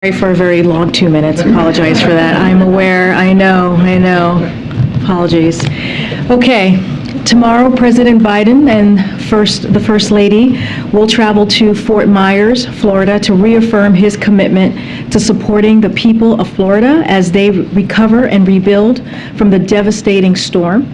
Sorry for a very long 2 minutes. Apologize for that. I'm aware. I know. Apologies. Okay. Tomorrow, President Biden and the First Lady will travel to Fort Myers, Florida, to reaffirm his commitment to supporting the people of Florida as they recover and rebuild from the devastating storm.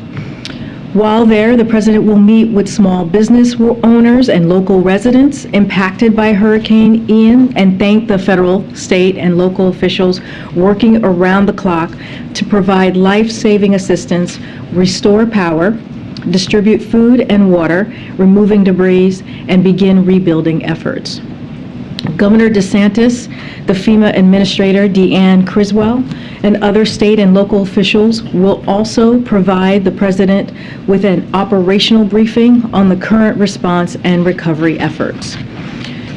While there, the president will meet with small business owners and local residents impacted by Hurricane Ian and thank the federal, state, and local officials working around the clock to provide life-saving assistance, restore power, distribute food and water, removing debris, and begin rebuilding efforts. Governor DeSantis, the FEMA Administrator Deanne Criswell, and other state and local officials will also provide the President with an operational briefing on the current response and recovery efforts.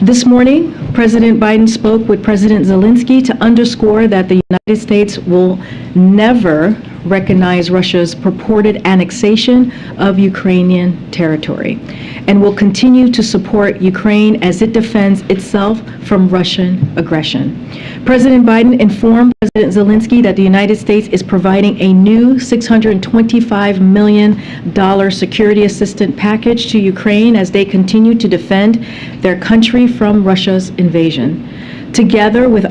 This morning, President Biden spoke with President Zelensky to underscore that the United States will never recognize Russia's purported annexation of Ukrainian territory and will continue to support Ukraine as it defends itself from Russian aggression. President Biden informed President Zelensky that the United States is providing a new $625 million security assistance package to Ukraine as they continue to defend their country from Russia's invasion. Together with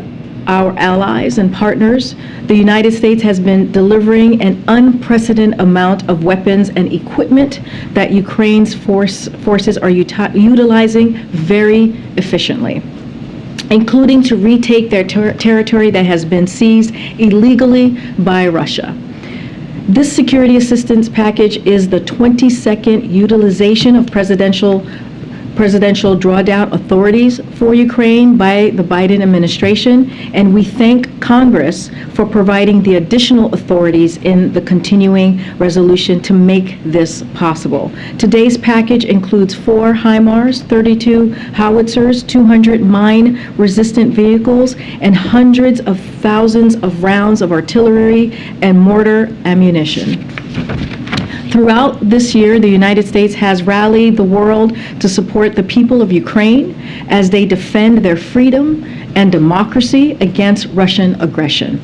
our allies and partners, the United States has been delivering an unprecedented amount of weapons and equipment that Ukraine's forces are utilizing very efficiently, including to retake their territory that has been seized illegally by Russia. This security assistance package is the 22nd utilization of presidential drawdown authorities for Ukraine by the Biden administration, and we thank Congress for providing the additional authorities in the continuing resolution to make this possible. Today's package includes 4 HIMARS, 32 howitzers, 200 mine-resistant vehicles, and hundreds of thousands of rounds of artillery and mortar ammunition. Throughout this year, the United States has rallied the world to support the people of Ukraine as they defend their freedom and democracy against Russian aggression.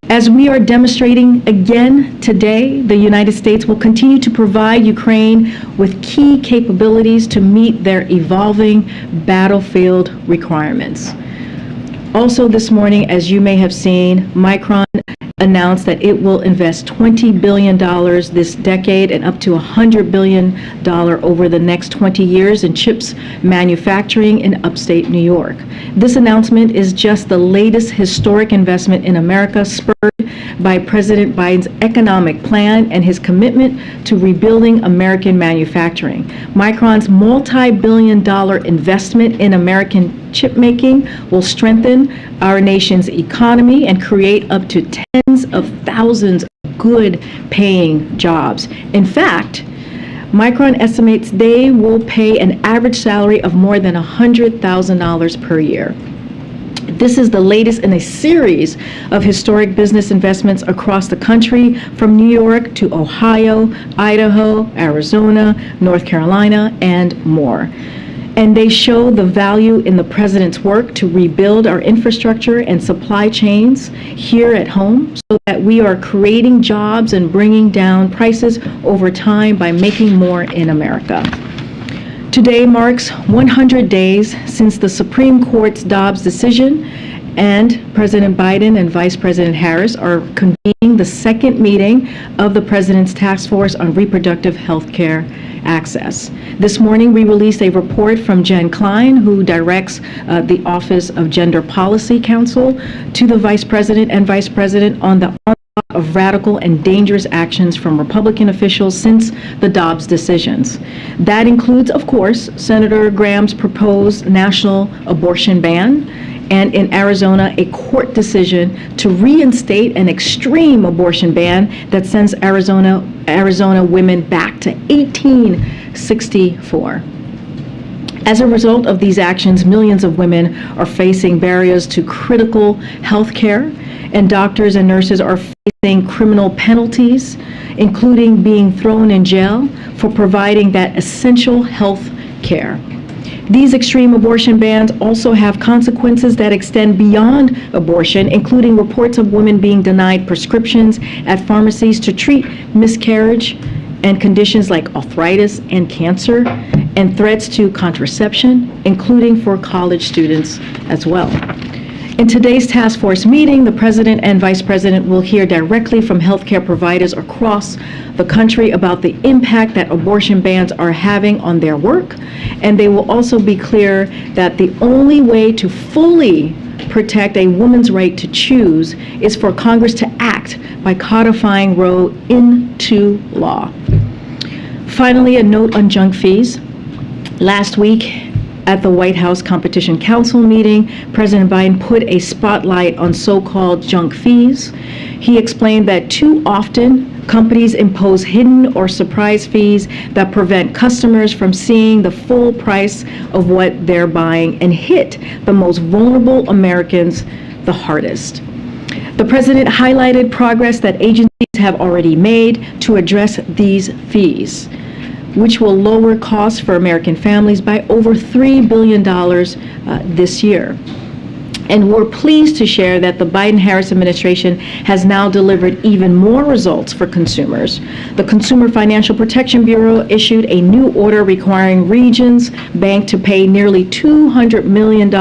As we are demonstrating again today, the United States will continue to provide Ukraine with key capabilities to meet their evolving battlefield requirements. Also this morning, as you may have seen, Micron announced that it will invest $20 billion this decade and up to $100 billion over the next 20 years in chips manufacturing in upstate New York. This announcement is just the latest historic investment in America, spurred by President Biden's economic plan and his commitment to rebuilding American manufacturing. Micron's multi-billion-dollar investment in American chip making will strengthen our nation's economy and create up to tens of thousands of good-paying jobs. In fact, Micron estimates they will pay an average salary of more than $100,000 per year. This is the latest in a series of historic business investments across the country, from New York to Ohio, Idaho, Arizona, North Carolina, and more. And they show the value in the president's work to rebuild our infrastructure and supply chains here at home so that we are creating jobs and bringing down prices over time by making more in America. Today marks 100 days since the Supreme Court's Dobbs decision, and President Biden and Vice President Harris are convening the second meeting of the President's Task Force on Reproductive Health Care Access. This morning, we released a report from Jen Klein, who directs the Office of Gender Policy Council, to the Vice President and Vice President on the of radical and dangerous actions from Republican officials since the Dobbs decisions. That includes, of course, Senator Graham's proposed national abortion ban, and in Arizona, a court decision to reinstate an extreme abortion ban that sends Arizona women back to 1864. As a result of these actions, millions of women are facing barriers to critical health care, and doctors and nurses are facing criminal penalties, including being thrown in jail for providing that essential health care. These extreme abortion bans also have consequences that extend beyond abortion, including reports of women being denied prescriptions at pharmacies to treat miscarriage and conditions like arthritis and cancer, and threats to contraception, including for college students as well. In today's task force meeting, the President and Vice President will hear directly from healthcare providers across the country about the impact that abortion bans are having on their work, and they will also be clear that the only way to fully protect a woman's right to choose is for Congress to act by codifying Roe into law. Finally, a note on junk fees. Last week, at the White House Competition Council meeting, President Biden put a spotlight on so-called junk fees. He explained that too often, companies impose hidden or surprise fees that prevent customers from seeing the full price of what they're buying and hit the most vulnerable Americans the hardest. The President highlighted progress that agencies have already made to address these fees, which will lower costs for American families by over $3 billion this year. And we're pleased to share that the Biden-Harris administration has now delivered even more results for consumers. The Consumer Financial Protection Bureau issued a new order requiring Regions Bank to pay nearly $200 million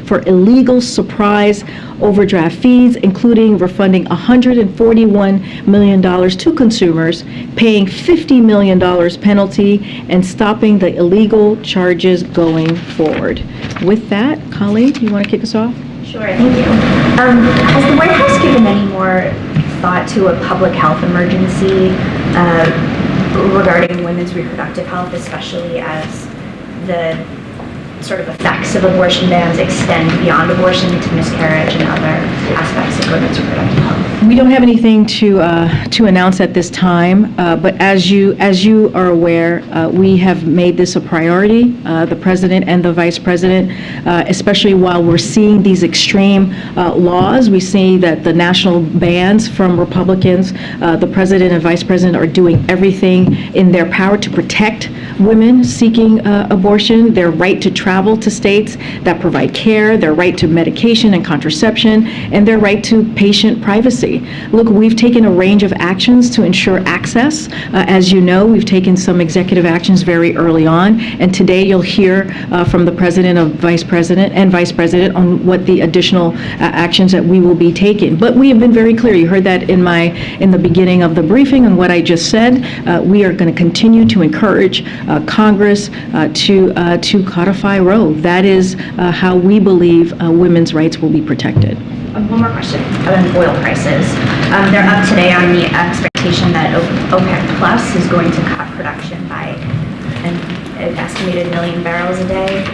for illegal surprise overdraft fees, including refunding $141 million to consumers, paying $50 million penalty, and stopping the illegal charges going forward. With that, Karine, you want to kick us off? Sure, thank you. Has the White House given any more thought to a public health emergency regarding women's reproductive health, especially as the sort of effects of abortion bans extend beyond abortion to miscarriage and other aspects of women's reproductive health? We don't have anything to announce at this time, but as you are aware, we have made this a priority, the President and the Vice President, especially while we're seeing these extreme laws. We see that the national bans from Republicans, the President and Vice President are doing everything in their power to protect women seeking abortion, their right to travel to states that provide care, their right to medication and contraception, and their right to patient privacy. Look, we've taken a range of actions to ensure access. As you know, we've taken some executive actions very early on, and today you'll hear from the President and Vice President on what the additional actions that we will be taking. But we have been very clear. You heard that in the beginning of the briefing and what I just said. We are going to continue to encourage Congress to codify Roe. That is how we believe women's rights will be protected. One more question on oil prices. They're up today on the expectation that OPEC Plus is going to cut production by an estimated 1 million barrels a day.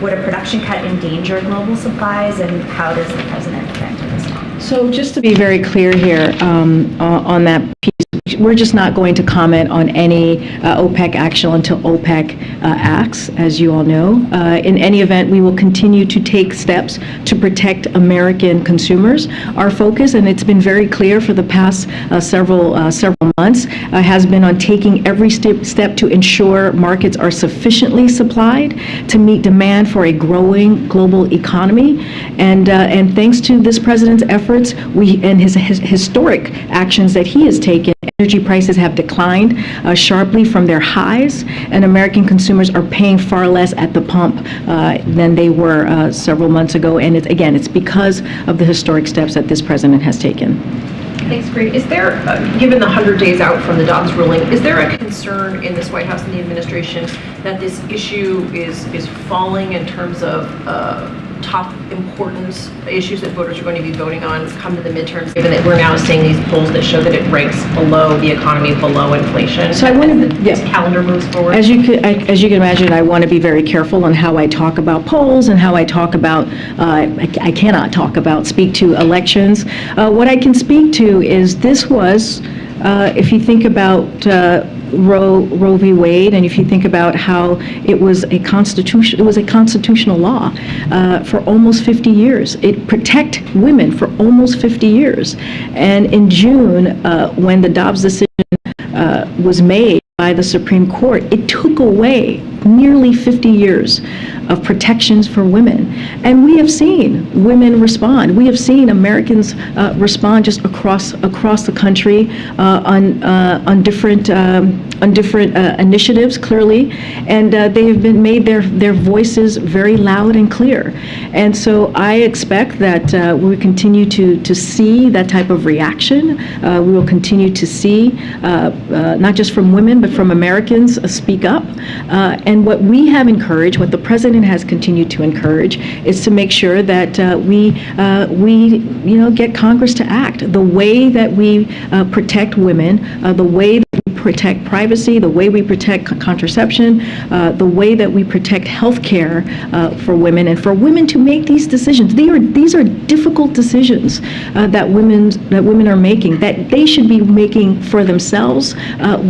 Would a production cut endanger global supplies, and how does the President plan to respond? So just to be very clear here on that piece, we're just not going to comment on any OPEC action until OPEC acts, as you all know. In any event, we will continue to take steps to protect American consumers. Our focus, and it's been very clear for the past several months, has been on taking every step to ensure markets are sufficiently supplied to meet demand for a growing global economy. And thanks to this president's efforts, and his historic actions that he has taken, energy prices have declined sharply from their highs, and American consumers are paying far less at the pump than they were several months ago. And it's because of the historic steps that this president has taken. Thanks, Karine. Is there, given the 100 days out from the Dobbs ruling, is there a concern in this White House and the administration that this issue is falling in terms of top importance issues that voters are going to be voting on come to the midterms, given that we're now seeing these polls that show that it ranks below the economy, below inflation? So I want this calendar moves forward. As you can imagine, I want to be very careful on how I talk about polls and how I talk about. I cannot speak to elections. What I can speak to is this was, if you think about Roe v. Wade, and if you think about how it was a constitutional law for almost 50 years. It protected women for almost 50 years. And in June, when the Dobbs decision was made by the Supreme Court, it took away nearly 50 years of protections for women. And we have seen women respond. We have seen Americans respond just across the country on different initiatives, clearly, and they have been made their voices very loud and clear. And so I expect that we continue to see that type of reaction. We will continue to see not just from women but from Americans speak up. And what we have encouraged, what the president has continued to encourage, is to make sure that we get Congress to act. The way that we protect women, the way that we protect privacy, the way we protect contraception, the way that we protect health care for women, and for women to make these decisions. These are difficult decisions that women are making, that they should be making for themselves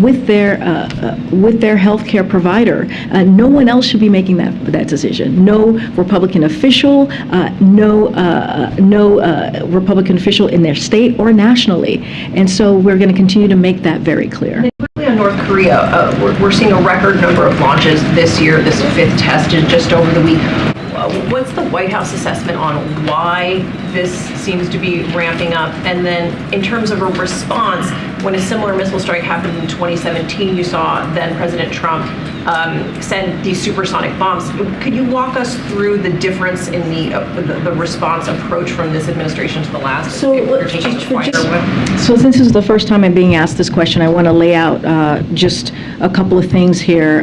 with their health care provider. No one else should be making that decision. No Republican official, no Republican official in their state or nationally. And so we're going to continue to make that very clear. Quickly on North Korea, we're seeing a record number of launches this year. This fifth test is just over the week. What's the White House assessment on why this seems to be ramping up? And then in terms of a response, when a similar missile strike happened in 2017, you saw then President Trump send these supersonic bombs. Could you walk us through the difference in the response approach from this administration to the last? So since this is the first time I'm being asked this question, I want to lay out just a couple of things here.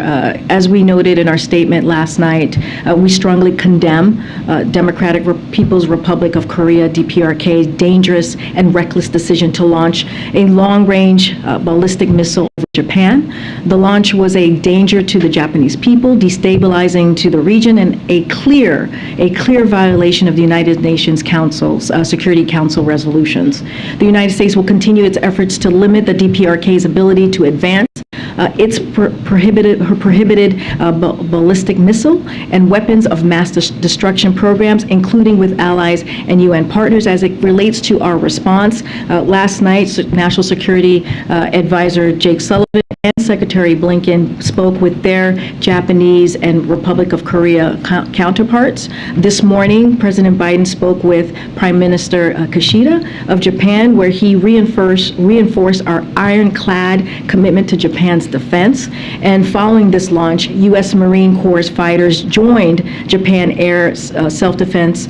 As we noted in our statement last night, we strongly condemn Democratic People's Republic of Korea, DPRK's dangerous and reckless decision to launch a long-range ballistic missile over Japan. The launch was a danger to the Japanese people, destabilizing to the region, and a clear violation of the United Nations Security Council resolutions. The United States will continue its efforts to limit the DPRK's ability to advance its prohibited ballistic missile and weapons of mass destruction programs, including with allies and UN partners. As it relates to our response, last night, National Security Advisor Jake Sullivan and Secretary Blinken spoke with their Japanese and Republic of Korea counterparts. This morning, President Biden spoke with Prime Minister Kishida of Japan, where he reinforced our ironclad commitment to Japan's defense. And following this launch, U.S. Marine Corps fighters joined Japan Air self-defense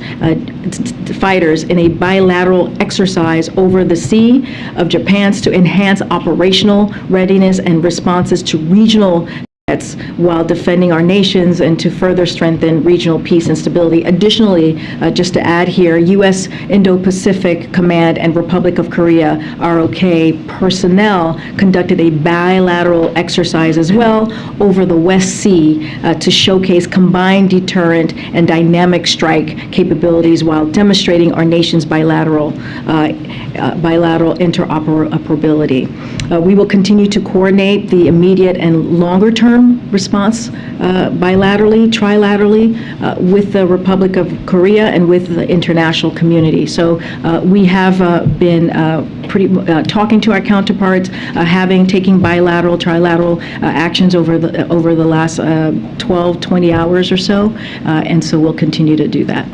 fighters in a bilateral exercise over the sea of Japan to enhance operational readiness and responses to regional threats while defending our nations and to further strengthen regional peace and stability. Additionally, just to add here, U.S. Indo-Pacific Command and Republic of Korea ROK personnel conducted a bilateral exercise as well over the West Sea to showcase combined deterrent and dynamic strike capabilities while demonstrating our nation's bilateral interoperability. We will continue to coordinate the immediate and longer-term response bilaterally, trilaterally, with the Republic of Korea and with the international community. So we have been talking to our counterparts, taking bilateral, trilateral actions over the last 12, 20 hours or so, and so we'll continue to do that.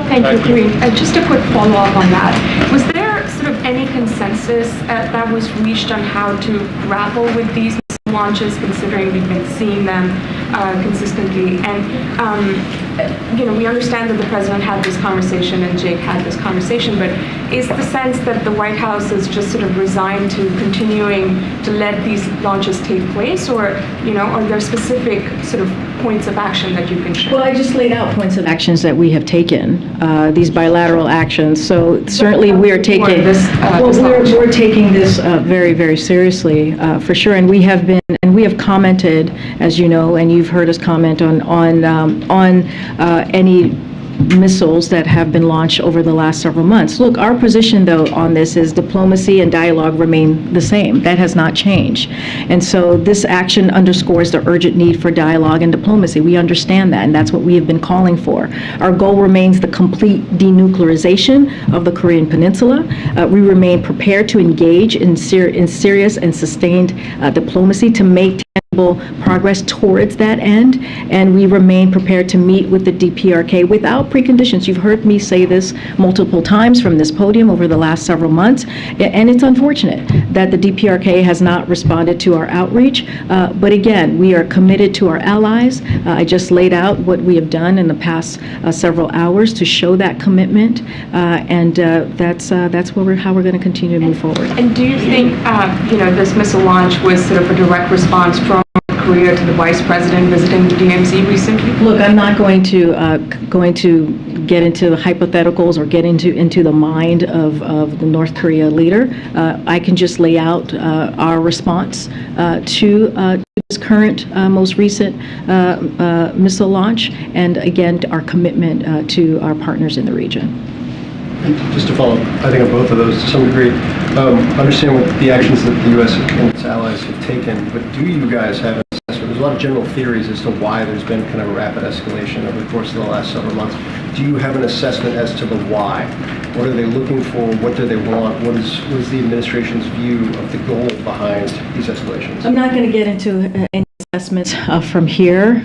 Thank you, Karine. Just a quick follow-up on that. Was there sort of any consensus that was reached on how to grapple with these launches, considering we've been seeing them consistently? And, we understand that the president had this conversation and Jake had this conversation, but is the sense that the White House is just sort of resigned to continuing to let these launches take place, or, are there specific sort of points of action that you can share? Well, I just laid out points of actions that we have taken, these bilateral actions. So certainly we are taking we're taking this very, very seriously, for sure. And we have commented, as you know, and you've heard us comment on any missiles that have been launched over the last several months. Look, our position, though, on this is diplomacy and dialogue remain the same. That has not changed. And so this action underscores the urgent need for dialogue and diplomacy. We understand that, and that's what we have been calling for. Our goal remains the complete denuclearization of the Korean Peninsula. We remain prepared to engage in serious and sustained diplomacy to make tangible progress towards that end, and we remain prepared to meet with the DPRK without preconditions. You've heard me say this multiple times from this podium over the last several months, and it's unfortunate that the DPRK has not responded to our outreach, but again, we are committed to our allies. I just laid out what we have done in the past several hours to show that commitment, and that's how we're going to continue to move forward. And do you think, this missile launch was sort of a direct response from Korea to the Vice President visiting the DMZ recently? Look, I'm not going to get into the hypotheticals or get into the mind of the North Korea leader. I can just lay out our response to this current, most recent missile launch, and again, our commitment to our partners in the region. Just to follow up, I think on both of those to some degree, understand what the actions that the U.S. and its allies have taken, but do you guys have an assessment? There's a lot of general theories as to why there's been kind of a rapid escalation over the course of the last several months. Do you have an assessment as to the why? What are they looking for? What do they want? What is the administration's view of the goal behind these escalations? I'm not going to get into any assessments from here.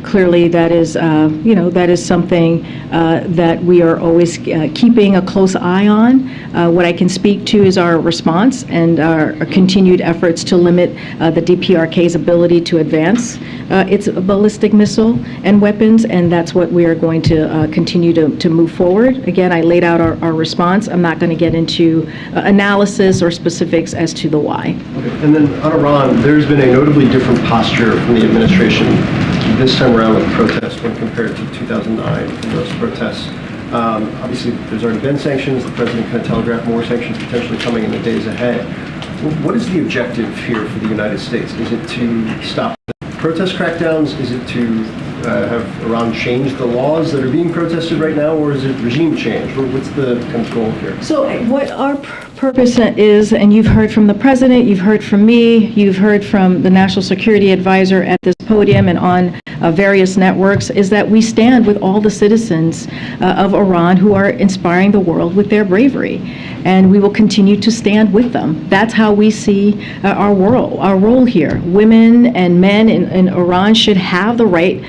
Clearly, that is something that we are always keeping a close eye on. What I can speak to is our response and our continued efforts to limit the DPRK's ability to advance its ballistic missile and weapons, and that's what we are going to continue to move forward. Again, I laid out our response. I'm not going to get into analysis or specifics as to the why. Okay. And then on Iran, there's been a notably different posture from the administration this time around with protests when compared to 2009 and those protests. Obviously, there's already been sanctions. The president kind of telegraphed more sanctions potentially coming in the days ahead. What is the objective here for the United States? Is it to stop the protest crackdowns? Is it to have Iran change the laws that are being protested right now, or is it regime change? What's the kind of goal here? So what our purpose is, and you've heard from the president, you've heard from me, you've heard from the National Security Advisor at this podium and on various networks, is that we stand with all the citizens of Iran who are inspiring the world with their bravery. And we will continue to stand with them. That's how we see our role here. Women and men in Iran should have the right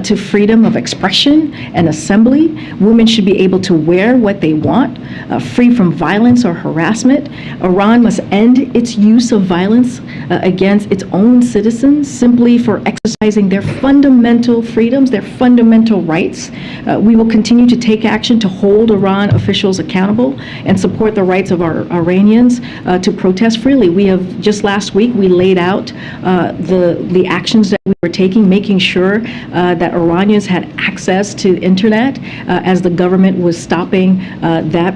to freedom of expression and assembly. Women should be able to wear what they want, free from violence or harassment. Iran must end its use of violence against its own citizens simply for exercising their fundamental freedoms, their fundamental rights. We will continue to take action to hold Iran officials accountable and support the rights of our Iranians to protest freely. We have, just last week, we laid out the actions that we were taking, making sure that Iranians had access to the internet as the government was stopping that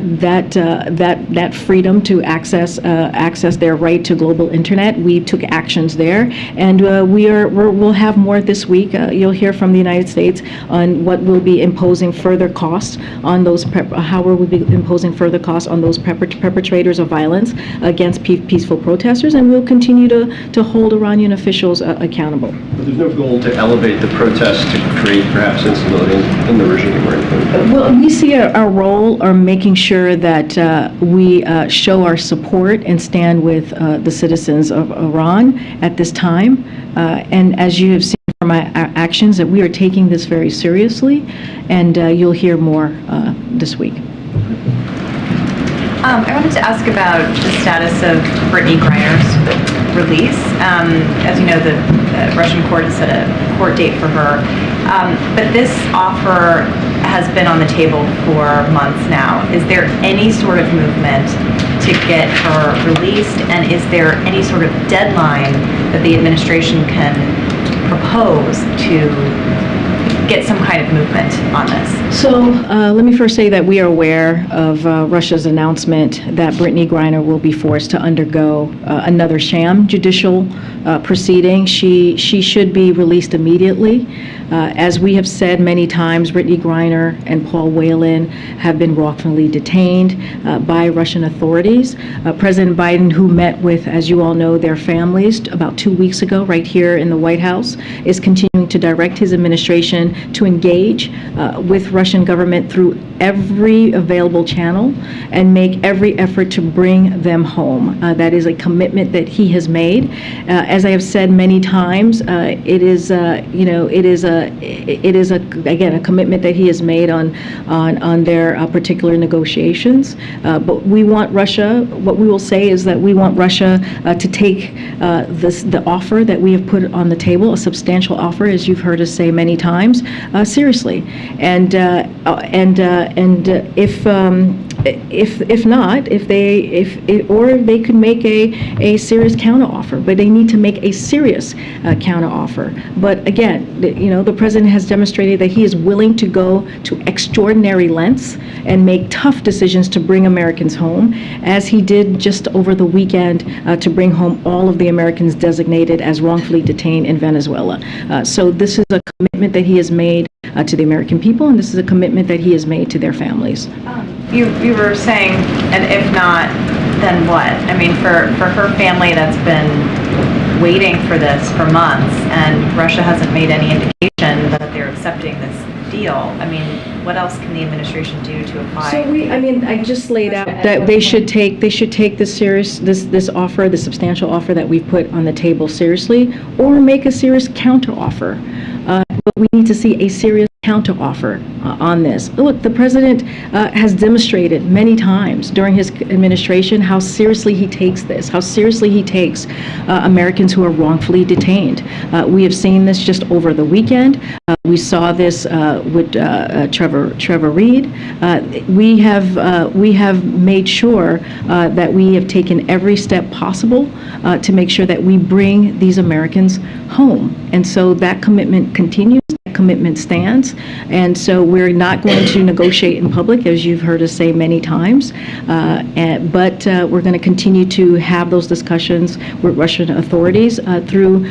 freedom to access their right to global internet. We took actions there, and we'll have more this week. You'll hear from the United States on what will be imposing further costs on those how we will be imposing further costs on those perpetrators of violence against peaceful protesters, and we'll continue to hold Iranian officials accountable. But there's no goal to elevate the protests to create perhaps instability in the regime or anything? Well, we see our role of making sure that we show our support and stand with the citizens of Iran at this time. And as you have seen from our actions, that we are taking this very seriously, and you'll hear more this week. I wanted to ask about the status of Brittany Griner's release. As you know, the Russian court has set a court date for her. But this offer has been on the table for months now. Is there any sort of movement to get her released? And is there any sort of deadline that the administration can propose to get some kind of movement on this? So let me first say that we are aware of Russia's announcement that Brittany Griner will be forced to undergo another sham judicial proceeding. She should be released immediately. As we have said many times, Brittany Griner and Paul Whelan have been wrongfully detained by Russian authorities. President Biden, who met with, as you all know, their families about 2 weeks ago right here in the White House, is continuing to direct his administration to engage with Russian government through every available channel and make every effort to bring them home. That is a commitment that he has made. As I have said many times, it is again a commitment that he has made on their particular negotiations. But we want Russia. What we will say is that we want Russia to take the offer that we have put on the table, a substantial offer, as you've heard us say many times, seriously. And if not, if they could make a serious counteroffer, but they need to make a serious counteroffer. But again, the president has demonstrated that he is willing to go to extraordinary lengths and make tough decisions to bring Americans home, as he did just over the weekend to bring home all of the Americans designated as wrongfully detained in Venezuela. So this is a commitment that he has made to the American people, and this is a commitment that he has made to their families. You were saying, and if not, then what? I mean, for her family that's been waiting for this for months, and Russia hasn't made any indication that they're accepting this deal. I mean, what else can the administration do to apply? So I just laid out that they should take this offer, the substantial offer that we've put on the table seriously, or make a serious counteroffer. But we need to see a serious counteroffer on this. Look, the president has demonstrated many times during his administration how seriously he takes this, how seriously he takes Americans who are wrongfully detained. We have seen this just over the weekend. We saw this with Trevor Reed. We have made sure that we have taken every step possible to make sure that we bring these Americans home. And so that commitment continues. That commitment stands. And so we're not going to negotiate in public, as you've heard us say many times, but we're going to continue to have those discussions with Russian authorities through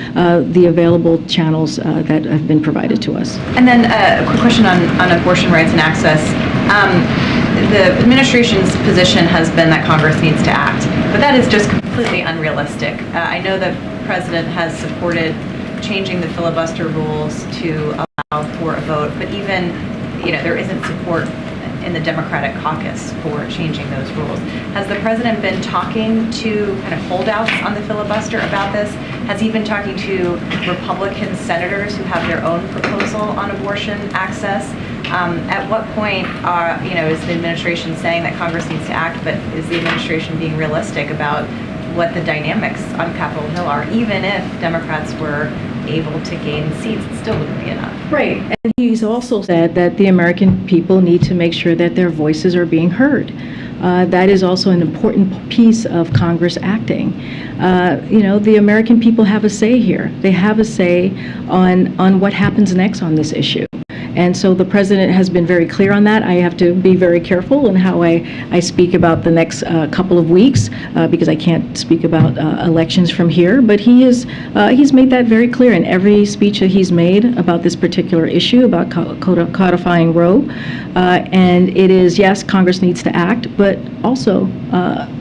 the available channels that have been provided to us. And then a quick question on abortion rights and access. The administration's position has been that Congress needs to act, but that is just completely unrealistic. I know the president has supported changing the filibuster rules to allow for a vote, but even, there isn't support in the Democratic caucus for changing those rules. Has the president been talking to kind of holdouts on the filibuster about this? Has he been talking to Republican senators who have their own proposal on abortion access? At what point is the administration saying that Congress needs to act, but is the administration being realistic about what the dynamics on Capitol Hill are? Even if Democrats were able to gain seats, it still wouldn't be enough. Right. And he's also said that the American people need to make sure that their voices are being heard. That is also an important piece of Congress acting. The American people have a say here. They have a say on what happens next on this issue. And so the president has been very clear on that. I have to be very careful in how I speak about the next couple of weeks because I can't speak about elections from here. But he's made that very clear in every speech that he's made about this particular issue, about codifying Roe. And it is, yes, Congress needs to act, but also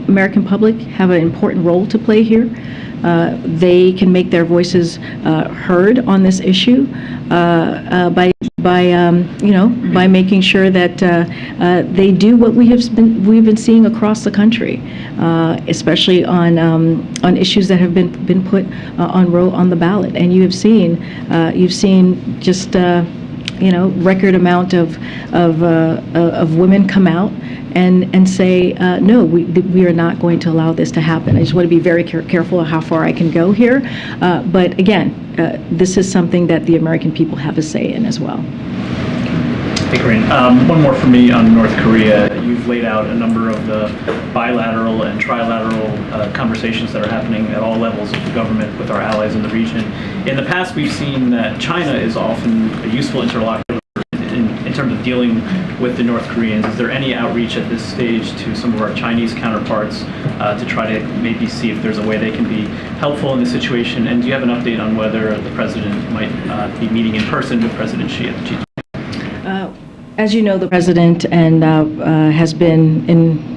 American public have an important role to play here. They can make their voices heard on this issue by making sure that they do what we've been seeing across the country, especially on issues that have been put on Roe on the ballot. And you've seen just record amount of women come out and say, no, we are not going to allow this to happen. I just want to be very careful of how far I can go here. But again, this is something that the American people have a say in as well. Hey, Karine. One more for me on North Korea. You've laid out a number of the bilateral and trilateral conversations that are happening at all levels of the government with our allies in the region. In the past, we've seen that China is often a useful interlocutor in terms of dealing with the North Koreans. Is there any outreach at this stage to some of our Chinese counterparts to try to maybe see if there's a way they can be helpful in this situation? And do you have an update on whether the president might be meeting in person with President Xi at the G20? As you know, the president and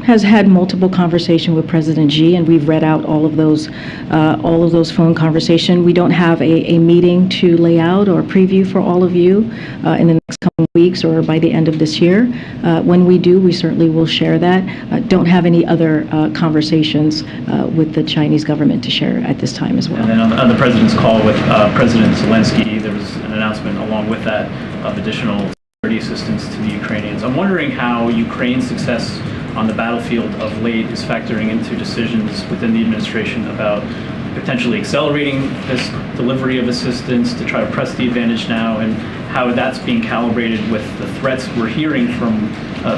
has had multiple conversations with President Xi, and we've read out all of those phone conversations. We don't have a meeting to lay out or preview for all of you in the next couple of weeks or by the end of this year. When we do, we certainly will share that. Don't have any other conversations with the Chinese government to share at this time as well. And then on the president's call with President Zelensky, there was an announcement along with that of additional assistance to the Ukrainians. I'm wondering how Ukraine's success on the battlefield of late is factoring into decisions within the administration about potentially accelerating this delivery of assistance to try to press the advantage now, and how that's being calibrated with the threats we're hearing from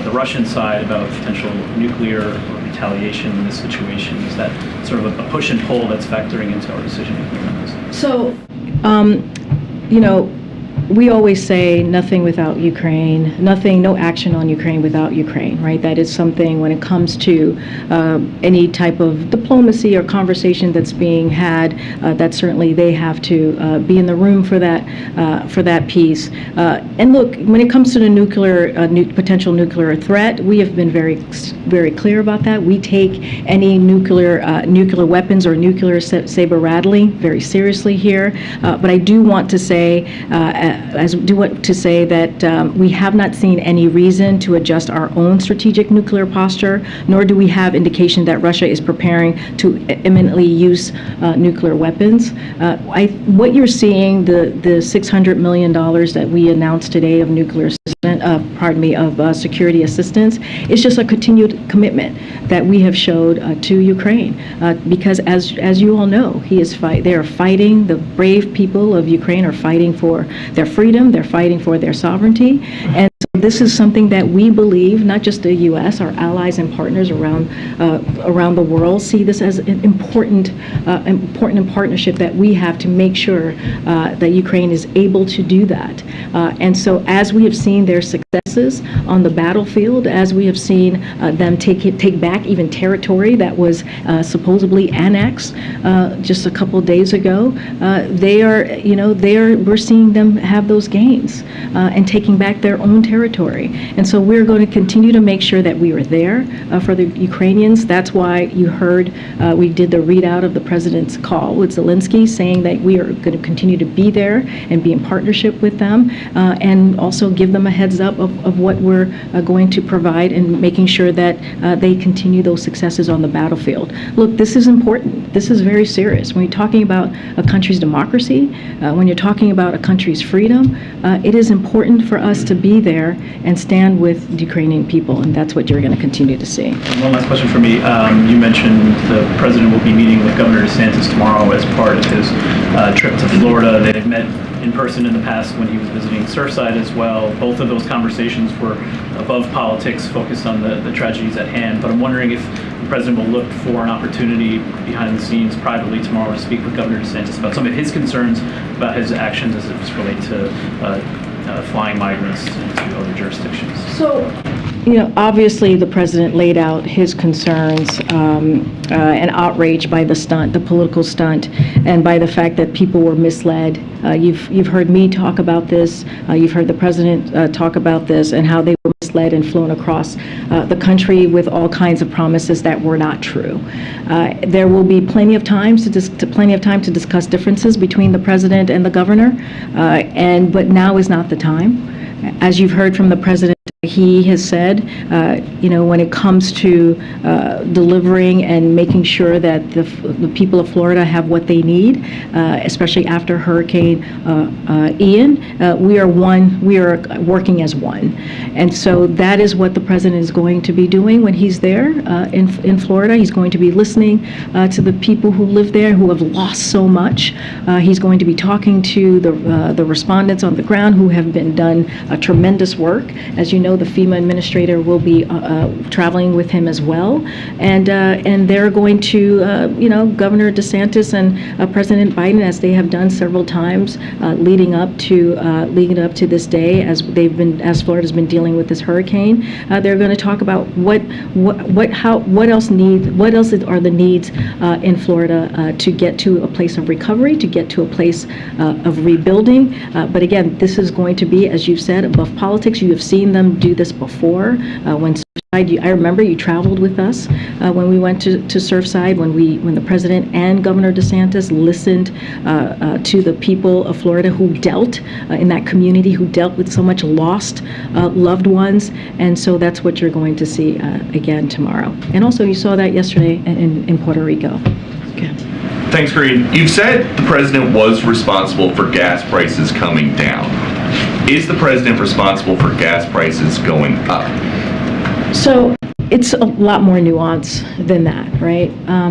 the Russian side about potential nuclear retaliation in this situation. Is that sort of a push and pull that's factoring into our decision making on this? So, we always say nothing without Ukraine, no action on Ukraine without Ukraine, right? That is something when it comes to any type of diplomacy or conversation that's being had, that certainly they have to be in the room for that piece. And look, when it comes to the potential nuclear threat, we have been very clear about that. We take any nuclear weapons or nuclear saber rattling very seriously here. But I do want to say, that we have not seen any reason to adjust our own strategic nuclear posture, nor do we have indication that Russia is preparing to imminently use nuclear weapons. What you're seeing, the $600 million that we announced today of security assistance, is just a continued commitment that we have showed to Ukraine, because as you all know, they are fighting. The brave people of Ukraine are fighting for their freedom. They're fighting for their sovereignty, and so this is something that we believe, not just the U.S., our allies and partners around the world see this as an important partnership that we have to make sure that Ukraine is able to do that. And so, as we have seen their successes on the battlefield, as we have seen them take back even territory that was supposedly annexed just a couple days ago, we're seeing them have those gains and taking back their own territory. And so we're going to continue to make sure that we are there for the Ukrainians. That's why you heard we did the readout of the president's call with Zelensky, saying that we are going to continue to be there and be in partnership with them, and also give them a heads up of what we're going to provide, and making sure that they continue those successes on the battlefield. Look, this is important. This is very serious. When you're talking about a country's democracy, when you're talking about a country's freedom, it is important for us to be there and stand with the Ukrainian people, and that's what you're going to continue to see. And one last question for me. You mentioned the president will be meeting with Governor DeSantis tomorrow as part of his trip to Florida. They had met in person in the past when he was visiting Surfside as well. Both of those conversations were above politics, focused on the tragedies at hand. But I'm wondering if the president will look for an opportunity behind the scenes privately tomorrow to speak with Governor DeSantis about some of his concerns about his actions as it relates to flying migrants into other jurisdictions. So, obviously the president laid out his concerns and outrage by the political stunt, and by the fact that people were misled. You've heard me talk about this. You've heard the president talk about this, and how they were misled and flown across the country with all kinds of promises that were not true. There will be plenty of time to discuss differences between the president and the governor, but now is not the time. As you've heard from the president, he has said, when it comes to delivering and making sure that the people of Florida have what they need, especially after Hurricane Ian, we are working as one. And so that is what the president is going to be doing when he's there in Florida. He's going to be listening to the people who live there, who have lost so much. He's going to be talking to the respondents on the ground who have done tremendous work. As you know, the FEMA administrator, will be traveling with him as well. And they're going to, Governor DeSantis and President Biden, as they have done several times leading up to this day, as Florida's been dealing with this hurricane. They're going to talk about what else are the needs in Florida to get to a place of recovery, to get to a place of rebuilding. But again, this is going to be, as you've said, above politics. You have seen them do this before. I remember you traveled with us when we went to Surfside, when the president and Governor DeSantis listened to the people of Florida who dealt in that community, who dealt with so much lost loved ones. And so that's what you're going to see again tomorrow. And also you saw that yesterday in Puerto Rico. Okay. Thanks, Karine. You've said the president was responsible for gas prices coming down. Is the president responsible for gas prices going up? So it's a lot more nuance than that, right?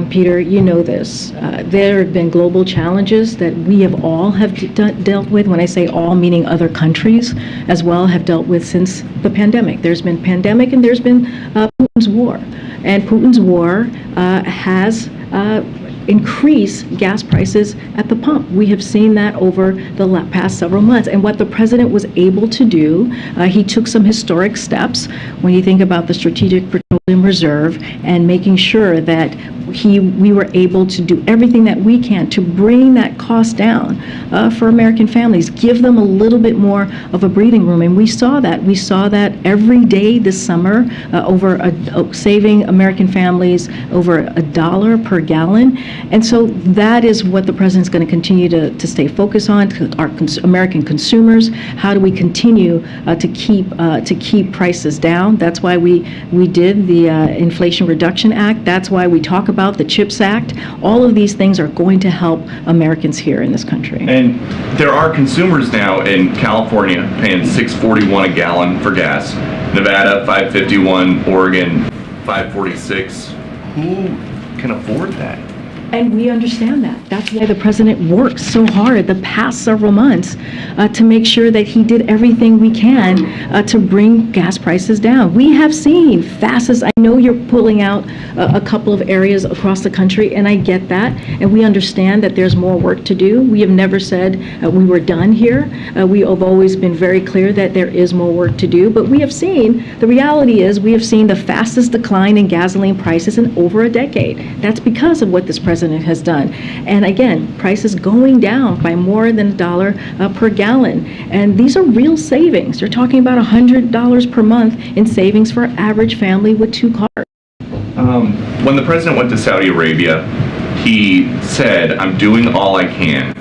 Peter, you know this. There have been global challenges that we have all dealt with. When I say all, meaning other countries as well have dealt with since the pandemic. There's been pandemic and there's been Putin's war. And Putin's war has increase gas prices at the pump. We have seen that over the past several months. And what the president was able to do, he took some historic steps when you think about the Strategic Petroleum Reserve and making sure that we were able to do everything that we can to bring that cost down for American families, give them a little bit more of a breathing room. And we saw that. We saw that every day this summer, saving American families over $1 per gallon. And so that is what the president's going to continue to stay focused on, to our American consumers. How do we continue to keep prices down? That's why we did the Inflation Reduction Act. That's why we talk about the CHIPS Act. All of these things are going to help Americans here in this country. And there are consumers now in California paying $6.41 a gallon for gas, Nevada $5.51, Oregon $5.46. Who can afford that? And we understand that. That's why the president worked so hard the past several months to make sure that he did everything we can to bring gas prices down. We have seen fastest. I know you're pulling out a couple of areas across the country, and I get that. And we understand that there's more work to do. We have never said we were done here. We have always been very clear that there is more work to do. But we have seen, the reality is, we have seen the fastest decline in gasoline prices in over a decade. That's because of what this president has done. And again, prices going down by more than $1 per gallon. And these are real savings. You're talking about $100 per month in savings for an average family with 2 cars. When the president went to Saudi Arabia, he said, I'm doing all I can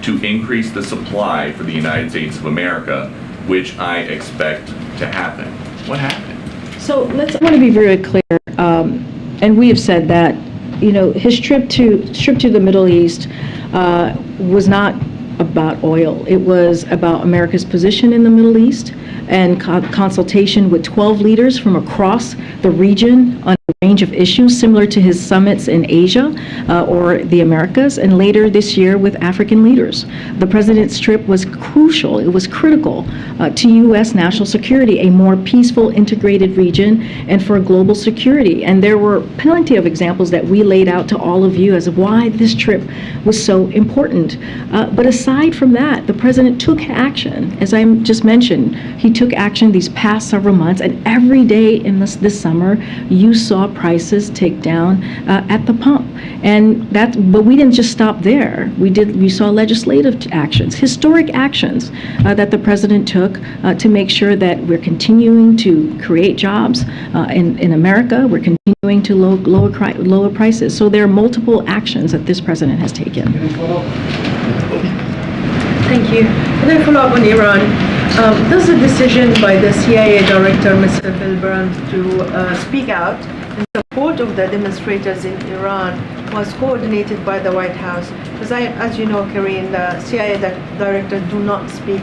to increase the supply for the United States of America, which I expect to happen. What happened? So I want to be very clear, and we have said that, his trip to the Middle East was not about oil. It was about America's position in the Middle East and consultation with 12 leaders from across the region on a range of issues similar to his summits in Asia or the Americas, and later this year with African leaders. The president's trip was crucial. It was critical to U.S. national security, a more peaceful, integrated region, and for global security. And there were plenty of examples that we laid out to all of you as to why this trip was so important. But aside from that, the president took action. As I just mentioned, he took action these past several months, and every day in this summer, you saw prices take down at the pump. But we didn't just stop there. We saw legislative actions, historic actions that the president took to make sure that we're continuing to create jobs in America. We're continuing to lower prices. So there are multiple actions that this president has taken. Thank you. And then follow up on Iran. There's a decision by the CIA director, Mr. Milburn, to speak out in support of the demonstrators in Iran was coordinated by the White House. Because as you know, Karine, the CIA director do not speak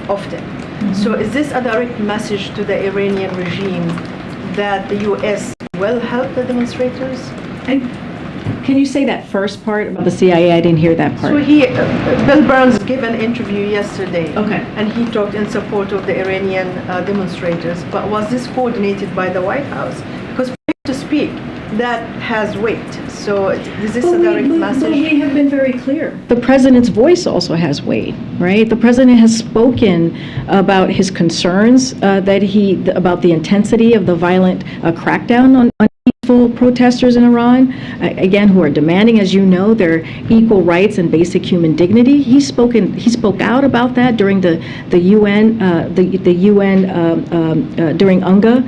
often. Mm-hmm. So is this a direct message to the Iranian regime that the U.S. will help the demonstrators? Can you say that first part about the CIA? I didn't hear that part. So Bill Burns gave an interview yesterday. Okay. And he talked in support of the Iranian demonstrators. But was this coordinated by the White House? Because for him to speak, that has weight. So is this a direct message? But we have been very clear. The president's voice also has weight, right? The president has spoken about his concerns about the intensity of the violent crackdown on peaceful protesters in Iran, again, who are demanding, as you know, their equal rights and basic human dignity. He spoke out about that during the UN during UNGA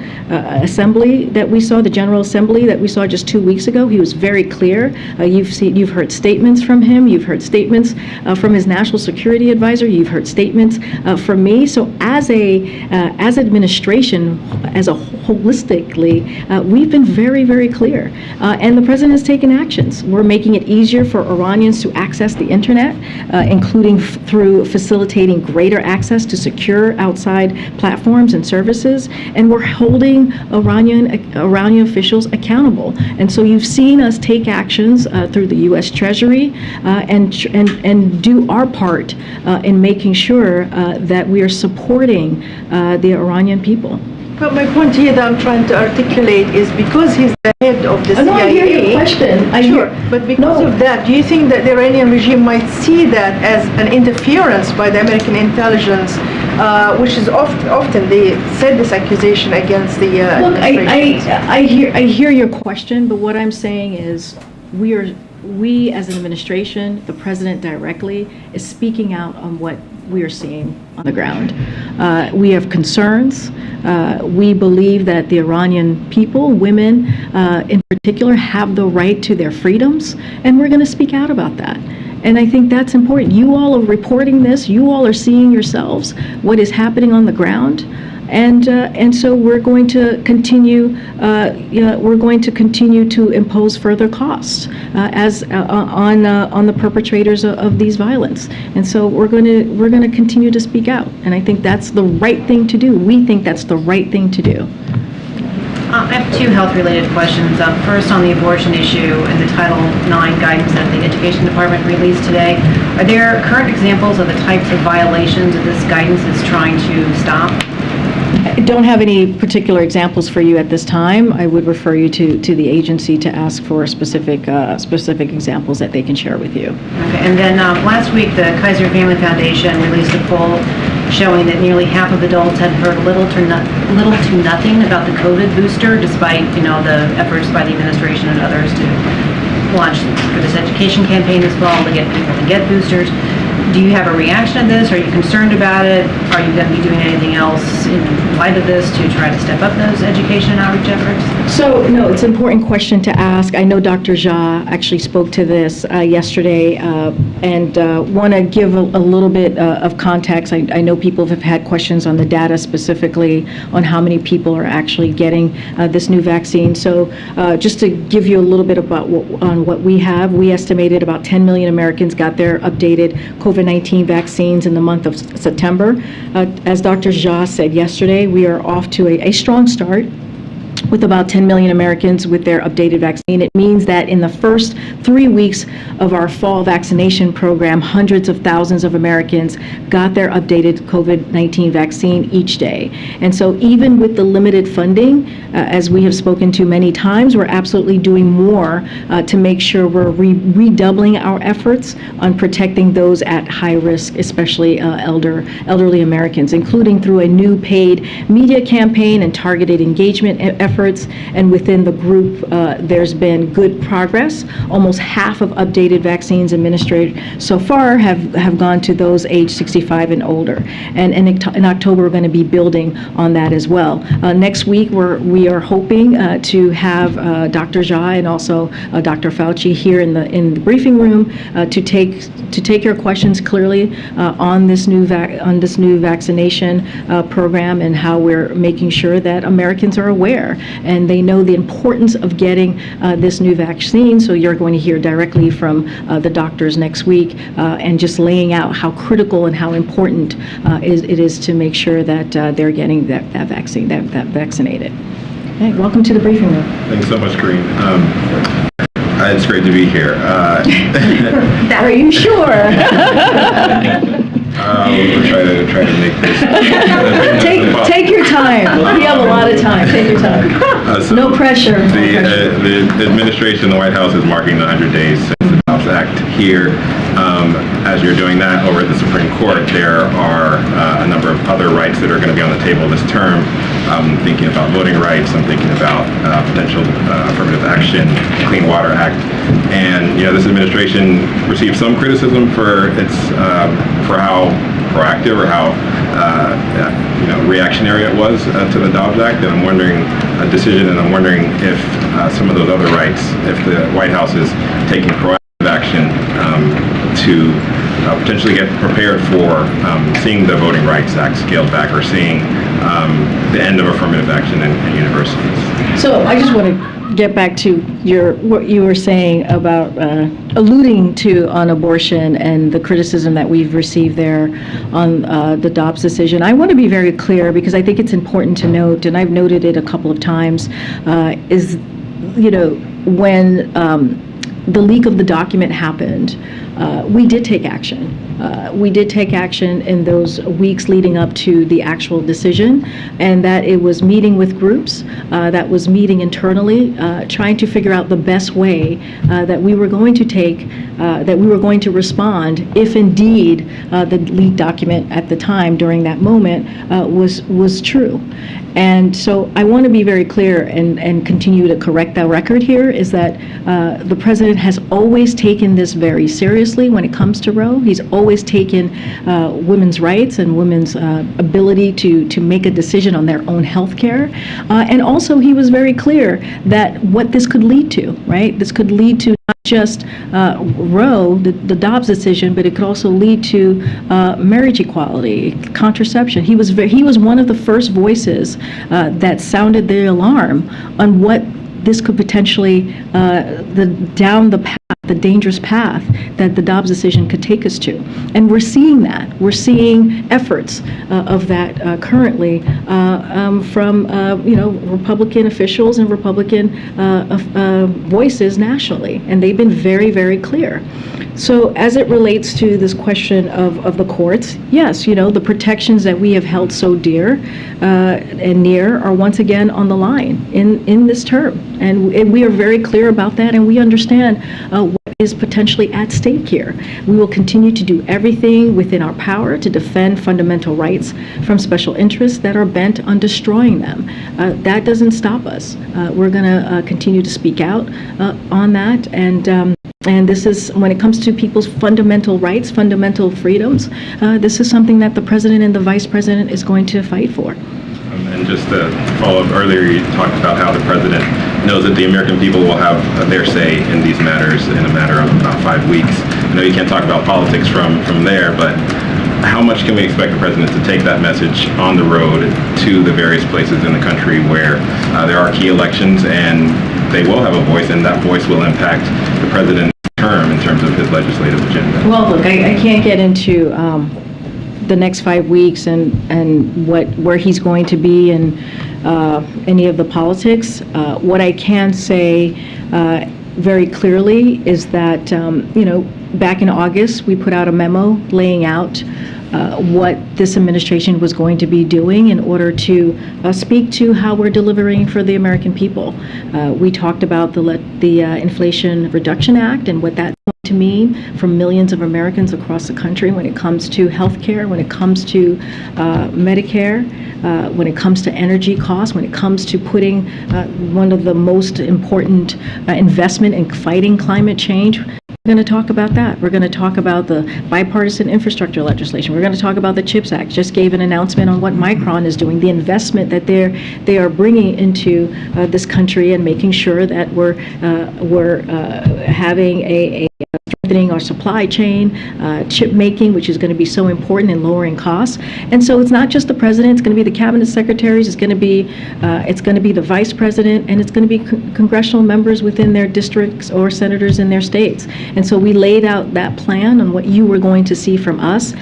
assembly that we saw, the General Assembly that we saw just 2 weeks ago. He was very clear. You've heard statements from him. You've heard statements from his national security advisor. You've heard statements from me. So as administration, as a holistically, we've been very, very clear. And the president has taken actions. We're making it easier for Iranians to access the internet, including through facilitating greater access to secure outside platforms and services. And we're holding Iranian officials accountable. And so you've seen us take actions through the U.S. Treasury and do our part in making sure that we are supporting the Iranian people. But my point here that I'm trying to articulate is because he's the head of the CIA. No, I hear your question. Sure, but because of that, do you think that the Iranian regime might see that as an interference by the American intelligence, which is often they said this accusation against the Look, administration? I hear your question, but what I'm saying is we as an administration, the president directly, is speaking out on what we are seeing on the ground. We have concerns. We believe that the Iranian people, women in particular, have the right to their freedoms, and we're going to speak out about that. And I think that's important. You all are reporting this. You all are seeing yourselves what is happening on the ground. And so we're going to continue. We're going to continue to impose further costs on the perpetrators of these violence. And so we're going to continue to speak out. And I think that's the right thing to do. We think that's the right thing to do. I have two health-related questions. First, on the abortion issue and the Title IX guidance that the Education Department released today. Are there current examples of the types of violations that this guidance is trying to stop? I don't have any particular examples for you at this time. I would refer you to the agency to ask for specific examples that they can share with you. Okay, and then last week, the Kaiser Family Foundation released a poll showing that nearly half of adults had heard little to nothing about the COVID booster, despite the efforts by the administration and others to launch for this education campaign this fall to get people to get boosters. Do you have a reaction to this? Are you concerned about it? Are you going to be doing anything else in light of this to try to step up those education and outreach efforts? So, no, it's an important question to ask. I know Dr. Jha actually spoke to this yesterday and want to give a little bit of context. I know people have had questions on the data specifically on how many people are actually getting this new vaccine. So just to give you a little bit about what we have, we estimated about 10 million Americans got their updated COVID-19 vaccines in the month of September. As Dr. Jha said yesterday, we are off to a strong start with about 10 million Americans with their updated vaccine. It means that in the first 3 weeks of our fall vaccination program, hundreds of thousands of Americans got their updated COVID-19 vaccine each day. And so even with the limited funding, as we have spoken to many times, we're absolutely doing more to make sure we're redoubling our efforts on protecting those at high risk, especially elderly Americans, including through a new paid media campaign and targeted engagement efforts. And within the group, there's been good progress. Almost half of updated vaccines administered so far have gone to those age 65 and older. And in October, we're going to be building on that as well. Next week, we are hoping to have Dr. Jha and also Dr. Fauci here in the briefing room to take your questions clearly on this new vaccination program and how we're making sure that Americans are aware and they know the importance of getting this new vaccine. So you're going to hear directly from the doctors next week and just laying out how critical and how important it is to make sure that they're getting that vaccine, that vaccinated. Okay, welcome to the briefing room. Thanks so much, Karine. It's great to be here. Are you sure? We'll try to make this. Take your time. You have a lot of time. Take your time. So No pressure. The administration, the White House is marking the 100 days since the Dobbs Act here. As you're doing that over at the Supreme Court, there are a number of other rights that are going to be on the table this term. I'm thinking about voting rights. I'm thinking about potential affirmative action, Clean Water Act, and this administration received some criticism for its for how proactive or how reactionary it was to the Dobbs Act, and I'm wondering if some of those other rights, if the White House is taking proactive action to potentially get prepared for seeing the Voting Rights Act scaled back or seeing the end of affirmative action in universities. So I just want to get back to what you were saying about alluding to on abortion and the criticism that we've received there on the Dobbs decision. I want to be very clear because I think it's important to note, and I've noted it a couple of times, when the leak of the document happened, we did take action. We did take action in those weeks leading up to the actual decision, and that it was meeting with groups, that was meeting internally, trying to figure out the best way that we were going to take, that we were going to respond if indeed the leaked document at the time during that moment was true. And so I want to be very clear and continue to correct that record here is that the president has always taken this very seriously when it comes to Roe. He's always taken women's rights and women's ability to make a decision on their own health care. And also he was very clear that what this could lead to, right? This could lead to not just Roe, the Dobbs decision, but it could also lead to marriage equality, contraception. He was one of the first voices that sounded the alarm on what this could potentially, down the path, the dangerous path that the Dobbs decision could take us to. And we're seeing that. We're seeing efforts of that currently from, Republican officials and Republican voices nationally. And they've been very, very clear. So as it relates to this question of the courts, yes, the protections that we have held so dear and near are once again on the line in this term. And we are very clear about that, and we understand what is potentially at stake here. We will continue to do everything within our power to defend fundamental rights from special interests that are bent on destroying them. That doesn't stop us. We're going to continue to speak out on that, and this is, when it comes to people's fundamental rights, fundamental freedoms, this is something that the president and the vice president is going to fight for. And just to follow up, earlier you talked about how the president knows that the American people will have their say in these matters in a matter of about 5 weeks. I know you can't talk about politics from there, but how much can we expect the president to take that message on the road to the various places in the country where there are key elections and they will have a voice, and that voice will impact the president's term in terms of his legislative agenda? Well, look, I can't get into the next 5 weeks and where he's going to be and any of the politics. What I can say very clearly is that, back in August, we put out a memo laying out what this administration was going to be doing in order to speak to how we're delivering for the American people. We talked about the Inflation Reduction Act and what that's going to mean for millions of Americans across the country when it comes to health care, when it comes to Medicare, when it comes to energy costs, when it comes to putting one of the most important investment in fighting climate change. We're going to talk about that. We're going to talk about the bipartisan infrastructure legislation. We're going to talk about the CHIPS Act. Just gave an announcement on what Micron is doing, the investment that they are bringing into this country and making sure that we're having a strengthening our supply chain, chip making, which is going to be so important in lowering costs. And so it's not just the president, it's going to be the cabinet secretaries, it's going to be the vice president, and it's going to be congressional members within their districts or senators in their states. And so we laid out that plan on what you were going to see from us.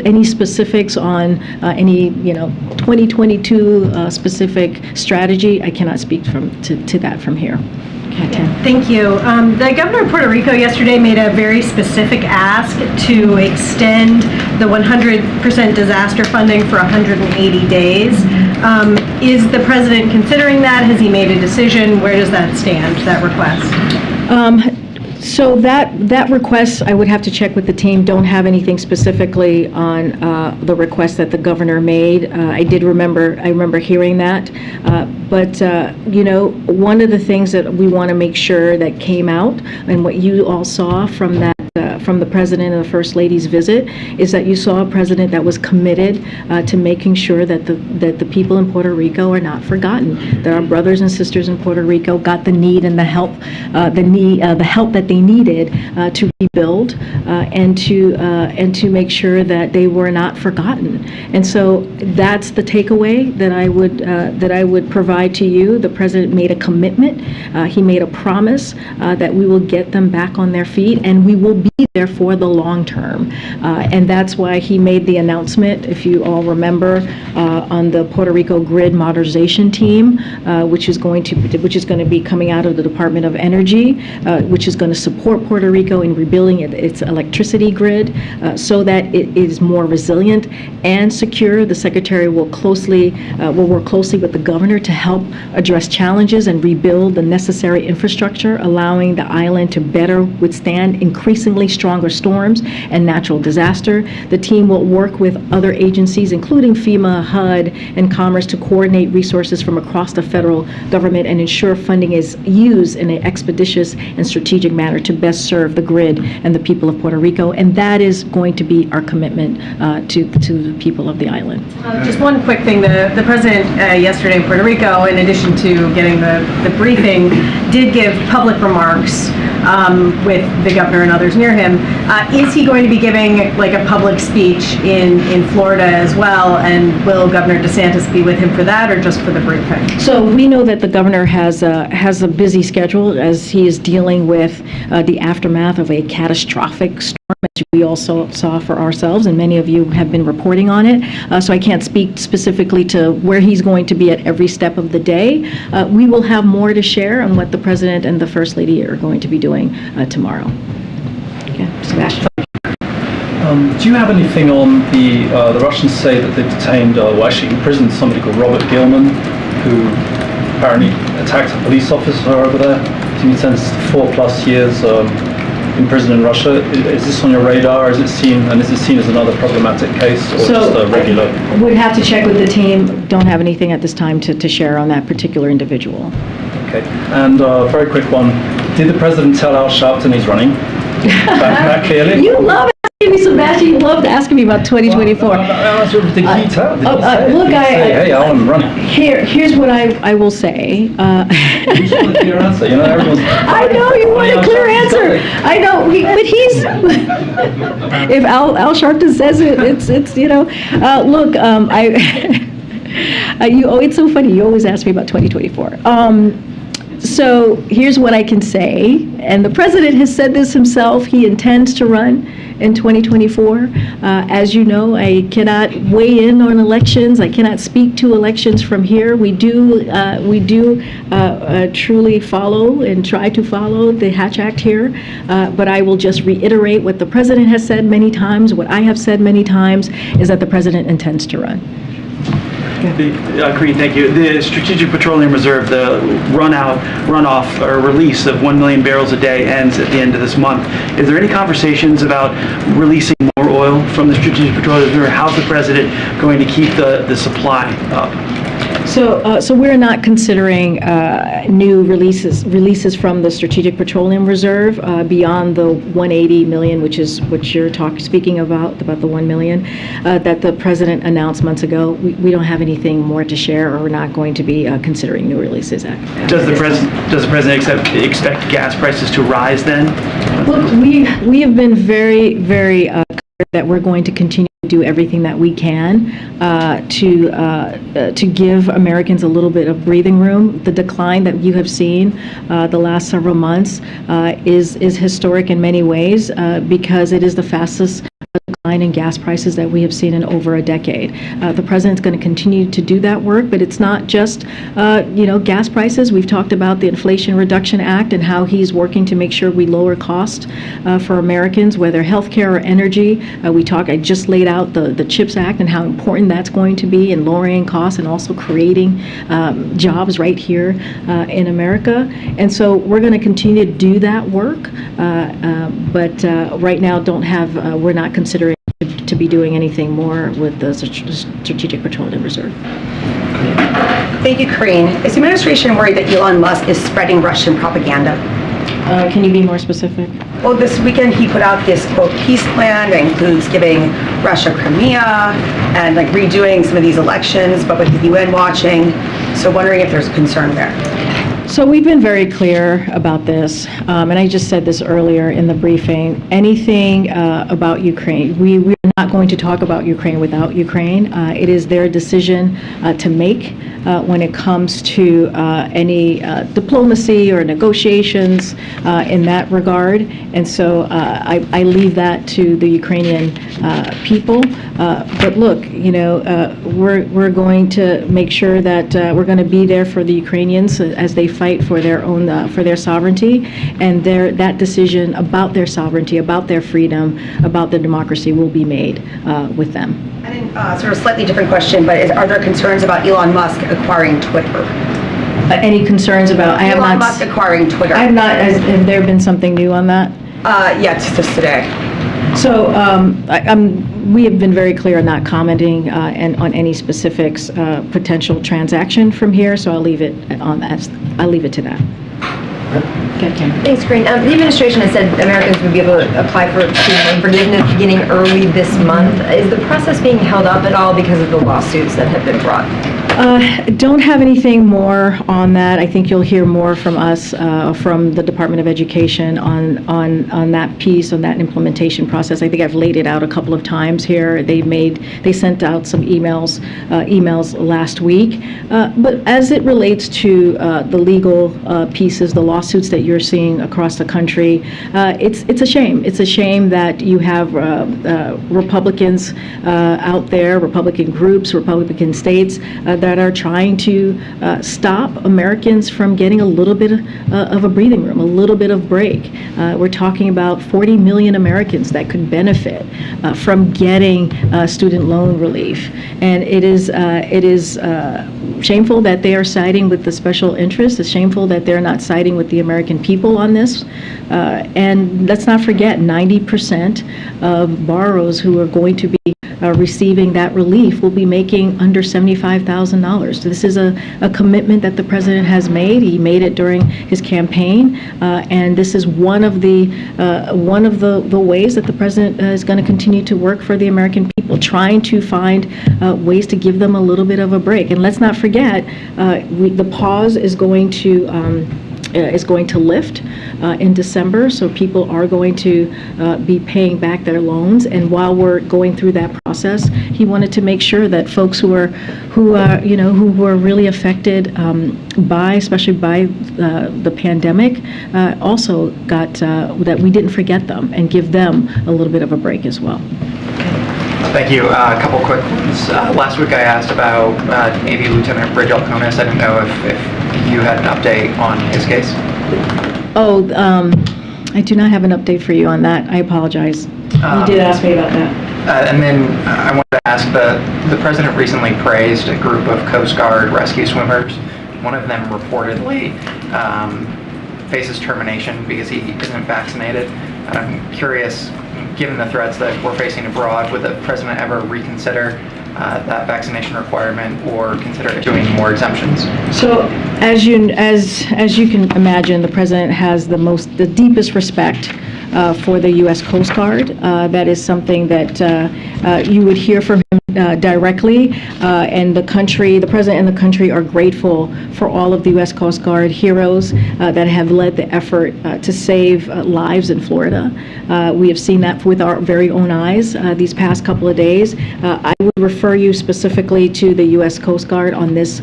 Any specifics on any 2022 specific strategy, I cannot speak to that from here. Okay, Tim. Thank you. The governor of Puerto Rico yesterday made a very specific ask to extend the 100% disaster funding for 180 days. Is the president considering that? Has he made a decision? Where does that stand, that request? So that request, I would have to check with the team. Don't have anything specifically on the request that the governor made. I remember hearing that. But one of the things that we want to make sure that came out, and what you all saw from that, from the president and the first lady's visit, is that you saw a president that was committed to making sure that the people in Puerto Rico are not forgotten. That our brothers and sisters in Puerto Rico got the need and the help that they needed to rebuild and to make sure that they were not forgotten. And so that's the takeaway that I would provide to you. The president made a commitment. He made a promise that we will get them back on their feet, and we will be there for the long term. And that's why he made the announcement, if you all remember, on the Puerto Rico grid modernization team, which is going to be coming out of the Department of Energy, which is going to support Puerto Rico in rebuilding its electricity grid so that it is more resilient and secure. The secretary will work closely with the governor to help address challenges and rebuild the necessary infrastructure, allowing the island to better withstand increasingly stronger storms and natural disaster. The team will work with other agencies, including FEMA, HUD, and Commerce, to coordinate resources from across the federal government and ensure funding is used in an expeditious and strategic manner to best serve the grid and the people of Puerto Rico. And that is going to be our commitment to the people of the island. Just one quick thing. The president yesterday in Puerto Rico, in addition to getting the briefing, did give public remarks with the governor and others near him. Is he going to be giving like a public speech in Florida as well? And will Governor DeSantis be with him for that, or just for the briefing? So we know that the governor has a busy schedule as he is dealing with the aftermath of a catastrophic storm, as we also saw for ourselves, and many of you have been reporting on it. So I can't speak specifically to where he's going to be at every step of the day. We will have more to share on what the president and the first lady are going to be doing tomorrow. Okay, Sebastian. Do you have anything on the Russians say that they detained, actually imprisoned somebody called Robert Gilman, who apparently attacked a police officer over there? He spends 4+ years in prison in Russia. Is this on your radar? Is it seen as another problematic case, or just a regular? Would have to check with the team. Don't have anything at this time to share on that particular individual. Okay. And very quick one. Did the president tell Al Sharpton he's running? Back clearly? You love asking me, Sebastian. You loved asking me about 2024. Well, did he tell? Did he say? Look, Hey, I'm running. Here's what I will say. You just want a clear answer. You know, everyone's. I know you want a clear answer. I know, but he's. If Al Sharpton says it, it's look, it's so funny. You always ask me about 2024. So here's what I can say, and the president has said this himself. He intends to run in 2024. As you know, I cannot weigh in on elections. I cannot speak to elections from here. We do truly follow and try to follow the Hatch Act here. But I will just reiterate what the president has said many times. What I have said many times is that the president intends to run. Karine, thank you. The Strategic Petroleum Reserve, the runoff or release of 1 million barrels a day ends at the end of this month. Is there any conversations about releasing more oil from the Strategic Petroleum Reserve? How's the president going to keep the supply up? So we're not considering new releases from the Strategic Petroleum Reserve beyond the 180 million, which is what you're speaking about the 1 million that the president announced months ago. We don't have anything more to share, or we're not going to be considering new releases. Does the president expect gas prices to rise then? Look, we have been very, very clear that we're going to continue to do everything that we can to give Americans a little bit of breathing room. The decline that you have seen the last several months is historic in many ways because it is the fastest decline decline in gas prices that we have seen in over a decade. The president's going to continue to do that work, but it's not just, gas prices. We've talked about the Inflation Reduction Act and how he's working to make sure we lower cost for Americans, whether healthcare or energy. I just laid out the CHIPS Act and how important that's going to be in lowering costs and also creating jobs right here in America. And so we're going to continue to do that work, but right now we're not considering to be doing anything more with the Strategic Petroleum Reserve. Thank you, Karine. Is the administration worried that Elon Musk is spreading Russian propaganda? Can you be more specific? Well, this weekend he put out this, quote, peace plan that includes giving Russia Crimea and redoing some of these elections, but with the UN watching. So wondering if there's concern there. So we've been very clear about this, and I just said this earlier in the briefing. Anything about Ukraine, we're not going to talk about Ukraine without Ukraine. It is their decision to make when it comes to any diplomacy or negotiations in that regard. And so I leave that to the Ukrainian people. But look, we're going to make sure that we're going to be there for the Ukrainians as they fight for their own for their sovereignty, and that decision about their sovereignty, about their freedom, about their democracy will be made with them. And then sort of a slightly different question, but are there concerns about Elon Musk acquiring Twitter? Any concerns about Elon Musk acquiring Twitter? I have not. Has there been something new on that? Yeah, it's just today. So we have been very clear on not commenting on any specifics potential transaction from here. So I'll leave it on that. I'll leave it to that. Okay, Kim. Thanks, Karine. The administration has said Americans would be able to apply for student loan forgiveness beginning early this month. Is the process being held up at all because of the lawsuits that have been brought? Don't have anything more on that. I think you'll hear more from us, from the Department of Education on that piece, on that implementation process. I think I've laid it out a couple of times here. They sent out some emails last week. But as it relates to the legal pieces, the lawsuits that you're seeing across the country, it's a shame. It's a shame that you have Republicans out there, Republican groups, Republican states that are trying to stop Americans from getting a little bit of a breathing room, a little bit of break. We're talking about 40 million Americans that could benefit from getting student loan relief. And it is shameful that they are siding with the special interests. It's shameful that they're not siding with the American people on this. And let's not forget, 90% of borrowers who are going to be receiving that relief will be making under $75,000. This is a commitment that the president has made. He made it during his campaign, and this is one of the ways that the president is going to continue to work for the American people, trying to find ways to give them a little bit of a break. And let's not forget, the pause is going to lift in December, so people are going to be paying back their loans. And while we're going through that process, he wanted to make sure that folks who were really affected especially by the pandemic, also got that we didn't forget them and give them a little bit of a break as well. Thank you. A couple quick ones. Last week I asked about Navy Lieutenant Bridge Alconis. I didn't know if you had an update on his case. Oh, I do not have an update for you on that. I apologize. You did ask me about that. And then I wanted to ask, the president recently praised a group of Coast Guard rescue swimmers. One of them reportedly faces termination because he isn't vaccinated. I'm curious, given the threats that we're facing abroad, would the president ever reconsider that vaccination requirement or consider issuing more exemptions? So, as you can imagine, the president has the deepest respect for the U.S. Coast Guard. That is something that you would hear from him directly, and the president and the country are grateful for all of the U.S. Coast Guard heroes that have led the effort to save lives in Florida. We have seen that with our very own eyes these past couple of days. I would refer you specifically to the U.S. Coast Guard on this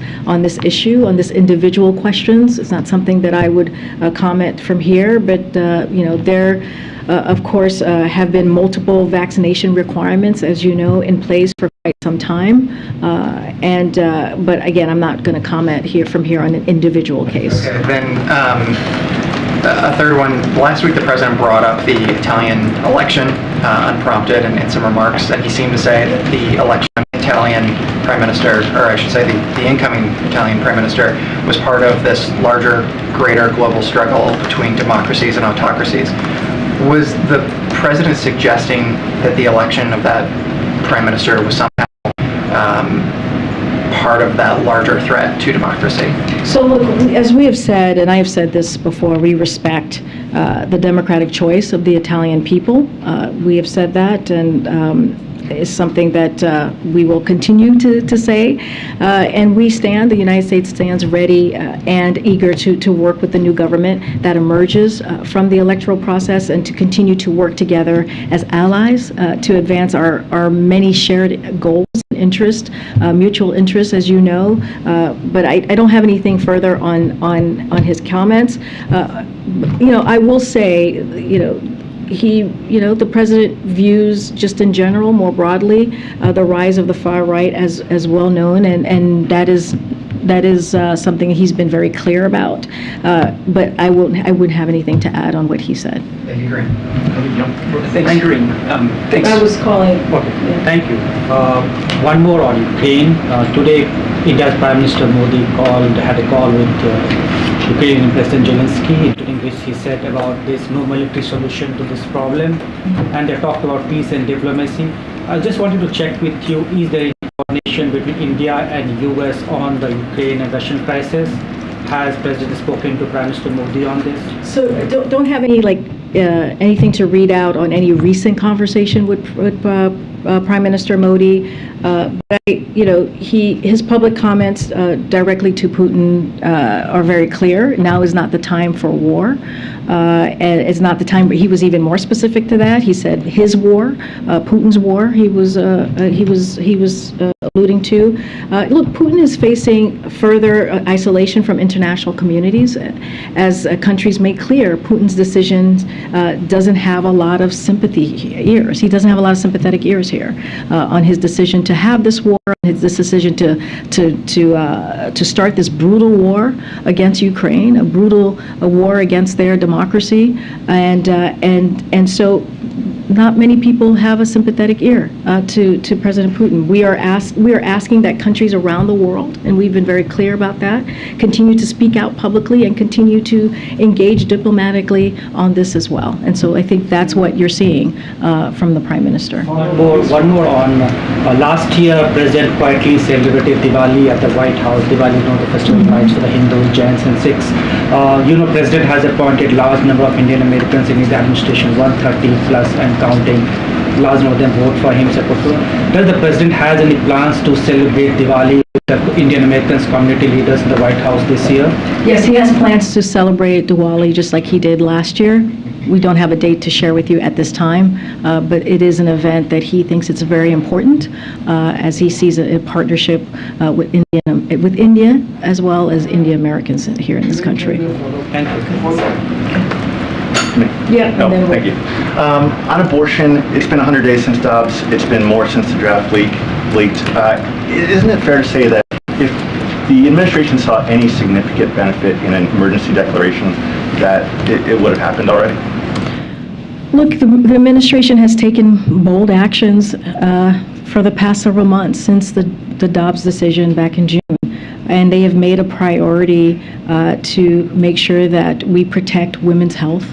issue, on this individual questions. It's not something that I would comment from here, but Of course, have been multiple vaccination requirements, as you know, in place for quite some time. But again, I'm not going to comment from here on an individual case. Okay, then a third one. Last week, the president brought up the Italian election unprompted in some remarks, and he seemed to say that the election of the Italian prime minister, or I should say the incoming Italian prime minister, was part of this larger, greater global struggle between democracies and autocracies. Was the president suggesting that the election of that prime minister was somehow part of that larger threat to democracy? So look, as we have said, and I have said this before, we respect the democratic choice of the Italian people. We have said that, and is something that we will continue to say. And the United States stands ready and eager to work with the new government that emerges from the electoral process, and to continue to work together as allies to advance our many shared goals. Interest, mutual interest, as you know, but I don't have anything further on his comments. I will say, the president views, just in general, more broadly, the rise of the far right as well known, and that is something he's been very clear about. But I wouldn't have anything to add on what he said. Thank you, Karine. Thanks, Karine. Thanks. I was calling. Okay. Yeah. Thank you. One more on Ukraine. Today, India's Prime Minister Modi had a call with Ukrainian President Zelensky, during which he said about there's no military solution to this problem, and they talked about peace and diplomacy. I just wanted to check with you, is there any coordination between India and US on the Ukraine and Russian crisis? Has President spoken to Prime Minister Modi on this? So don't have any anything to read out on any recent conversation with Prime Minister Modi. But his public comments directly to Putin are very clear. Now is not the time for war. And it's not the time. But he was even more specific to that. He said his war, Putin's war. He was alluding to. Look, Putin is facing further isolation from international communities, as countries make clear. Putin's decisions doesn't have a lot of sympathy ears. He doesn't have a lot of sympathetic ears here on his decision to have this war, his decision to start this brutal war against Ukraine, a war against their democracy, and so not many people have a sympathetic ear to President Putin. We are asking that countries around the world, and we've been very clear about that, continue to speak out publicly and continue to engage diplomatically on this as well. And so I think that's what you're seeing from the Prime Minister. One more on last year, President quietly celebrated Diwali at the White House. Diwali, the festival lights for the Hindus, Jains, and Sikhs. President has appointed large number of Indian Americans in his administration, 130 plus and counting. Large number of them vote for him, support for him. Does the president has any plans to celebrate Diwali with the Indian Americans community leaders in the White House this year? Yes, he has plans to celebrate Diwali just like he did last year. We don't have a date to share with you at this time, but it is an event that he thinks it's very important, as he sees a partnership with India as well as Indian Americans here in this country. Thank you. Yeah. No, thank you. On abortion, it's been 100 days since Dobbs. It's been more since the draft leaked. Isn't it fair to say that if the administration saw any significant benefit in an emergency declaration, that it would have happened already? Look, the administration has taken bold actions for the past several months since the Dobbs decision back in June. And they have made a priority to make sure that we protect women's health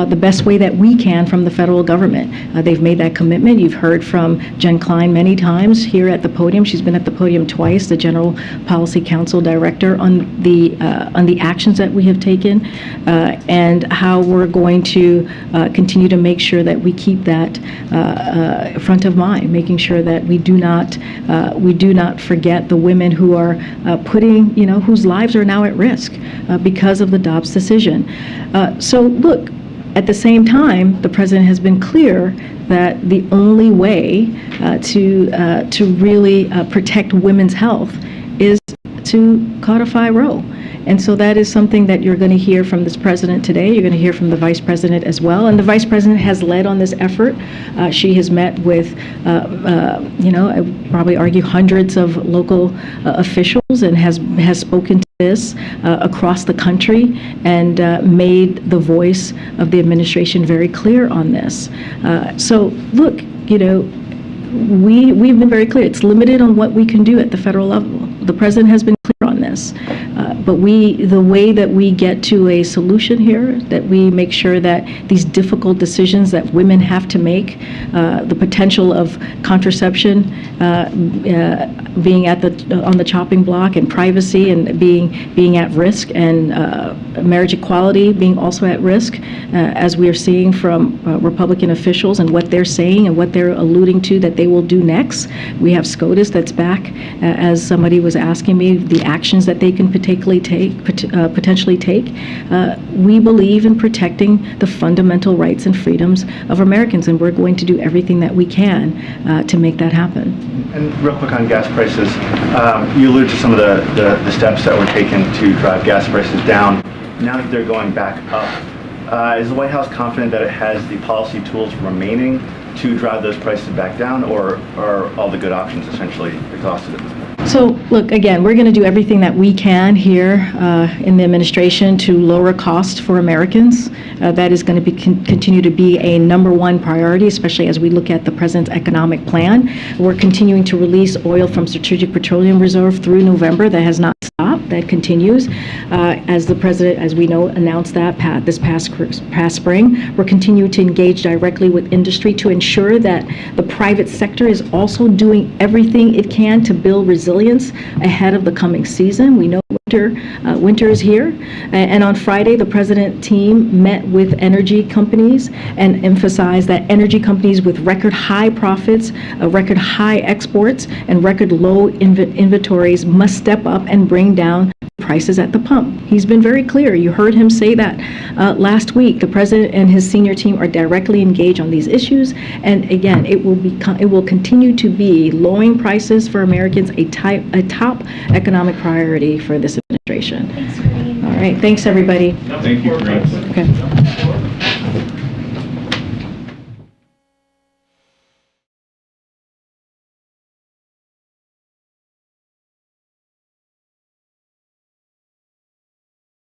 the best way that we can from the federal government. They've made that commitment. You've heard from Jen Klein many times here at the podium. She's been at the podium twice, the General Policy Council Director, on the actions that we have taken and how we're going to continue to make sure that we keep that front of mind, making sure that we do not forget the women who are whose lives are now at risk because of the Dobbs decision. So look, at the same time, the president has been clear that the only way to really protect women's health is to codify Roe. And so that is something that you're going to hear from this president today. You're going to hear from the vice president as well. And the vice president has led on this effort. She has met with, I would probably argue hundreds of local officials and has spoken to this across the country and made the voice of the administration very clear on this. So look, we've been very clear. It's limited on what we can do at the federal level. The president has been clear on this. But the way that we get to a solution here, that we make sure that these difficult decisions that women have to make, the potential of contraception being on the chopping block, and privacy and being at risk, and marriage equality being also at risk, as we are seeing from Republican officials and what they're saying and what they're alluding to that they will do next. We have SCOTUS that's back, as somebody was asking me, the actions that they can potentially take. We believe in protecting the fundamental rights and freedoms of Americans, and we're going to do everything that we can to make that happen. And real quick on gas prices, you alluded to some of the steps that were taken to drive gas prices down. Now that they're going back up, is the White House confident that it has the policy tools remaining to drive those prices back down, or are all the good options essentially exhausted at this point? So, look, again, we're going to do everything that we can here in the administration to lower costs for Americans. That is going to continue to be a number one priority, especially as we look at the president's economic plan. We're continuing to release oil from Strategic Petroleum Reserve through November. That has not stopped. That continues. As the president, as we know, announced that this past spring, we're continuing to engage directly with industry to ensure that the private sector is also doing everything it can to build resilience ahead of the coming season. We know winter is here, and on Friday the president team met with energy companies and emphasized that energy companies with record high profits, record high exports, and record low inventories must step up and bring down prices at the pump. He's been very clear. You heard him say that last week. The president and his senior team are directly engaged on these issues, and again, it will continue to be lowering prices for Americans a top economic priority for this administration. Thanks, Karine. All right, thanks everybody. Thank you, Karine. Okay.